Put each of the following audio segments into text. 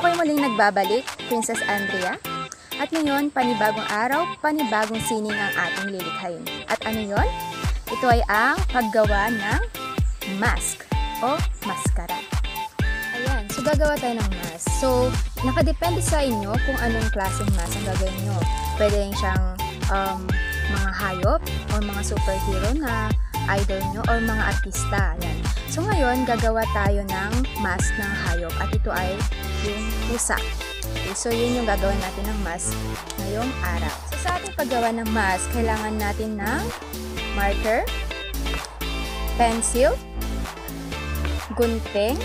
Ako'y muling nagbabalik, Princess Andrea. At ngayon, panibagong araw, panibagong sining ang ating lilikhayin. At ano yon? Ito ay ang paggawa ng mask o maskara. Ayan, so gagawa tayo ng mask. So, nakadepende sa inyo kung anong klaseng mask ang gagawin nyo. Pwede rin siyang mga hayop o mga superhero na idol nyo or mga artista. Ayan. So ngayon, gagawa tayo ng mask ng hayop at ito ay yung pusa. Okay, so yun yung gagawin natin ng mask ngayong araw. So sa ating paggawa ng mask, kailangan natin ng marker, pencil, gunting,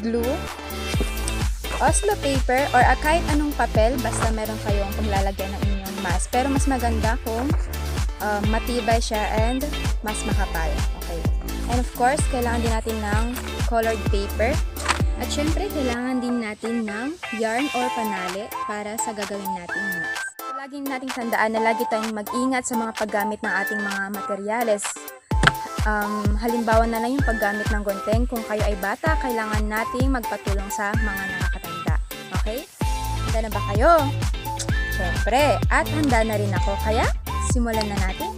glue, Oslo paper or kahit anong papel basta meron kayong paglalagyan ng inyong mask. Pero mas maganda kung matibay siya and mas makapal. Okay. And of course, kailangan din natin ng colored paper. At syempre, kailangan din natin ng yarn or panali para sa gagawin nating mask. So, laging nating tandaan na lagi tayong mag-ingat sa mga paggamit ng ating mga materyales. Halimbawa na lang yung paggamit ng gunting. Kung kayo ay bata, kailangan nating magpatulong sa mga nakakatanda. Okay? Handa na ba kayo? Syempre. At handa na rin ako. Kaya, simulan na natin.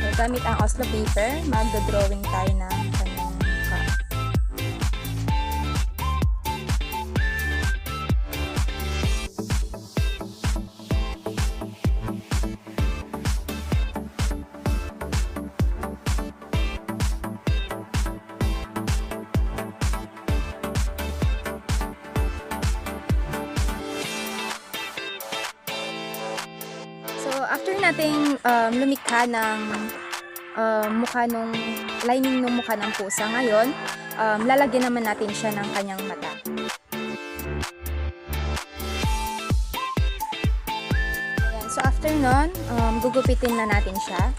So, gamit ang Oslo paper, magdodrawing tayo ng kanyang cup. So, after nating lumikha ng mukha nung lining ng mukha ng pusa ngayon, lalagyan naman natin siya ng kanyang mata. Ayan. So, after nun, gugupitin na natin siya.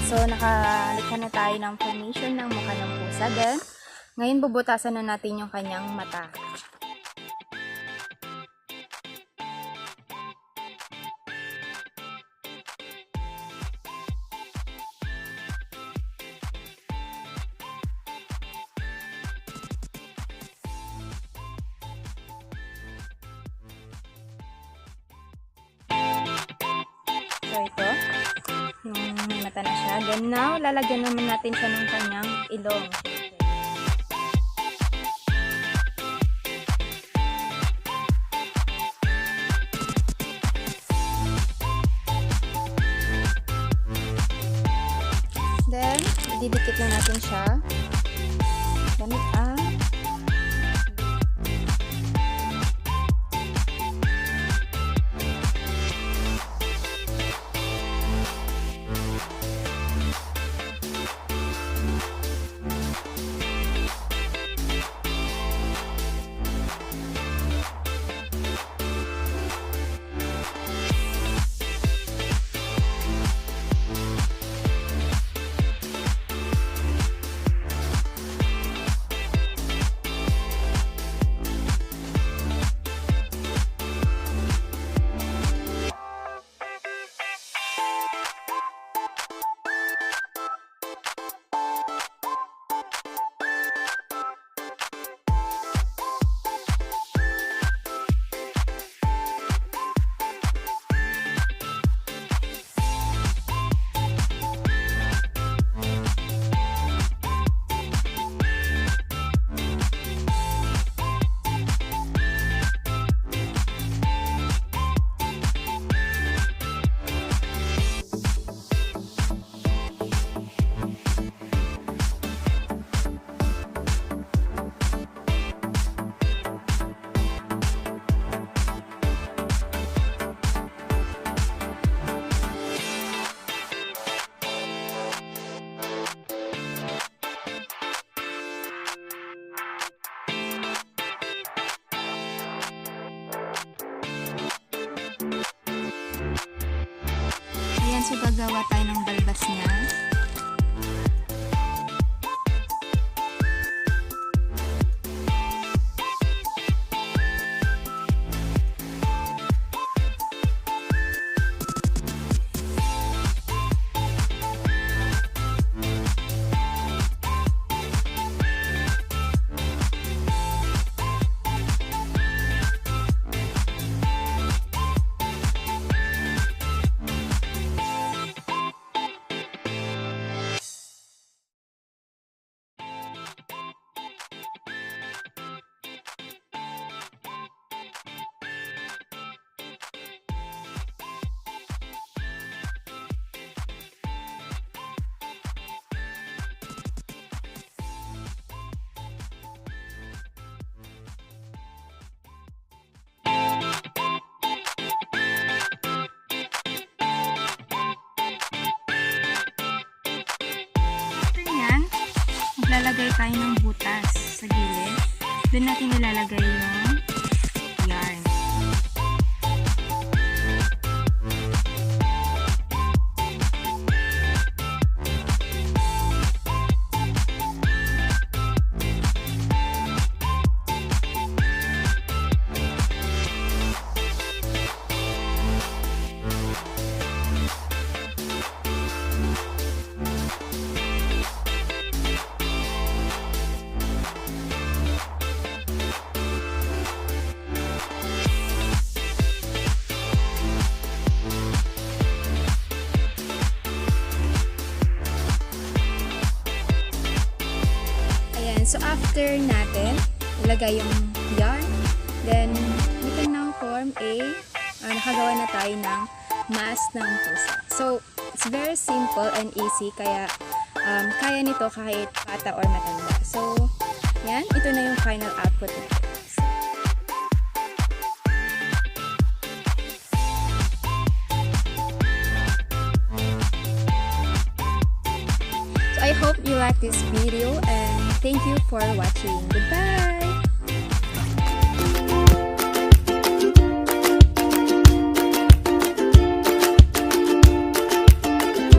So, nakalikha na tayo ng formation ng mukha ng pusa. Then, ngayon bubutasan na natin yung kanyang mata. So, ito. Yung may mata na siya. Then now, lalagyan naman natin siya ng kanyang ilong. Then, didikit na natin siya. Gamit ang so gagawa tayo ng balbas niya. Lalagay tayo ng butas sa gilid. Doon natin ilalagay yung yarn. So after natin ilagay yung yarn, then dito ng form A, nakagawa na tayo ng mask ng pusa. So it's very simple and easy, kaya kaya nito kahit bata or matanda. So yan, ito na yung final output natin. I hope you like this video and thank you for watching. Goodbye!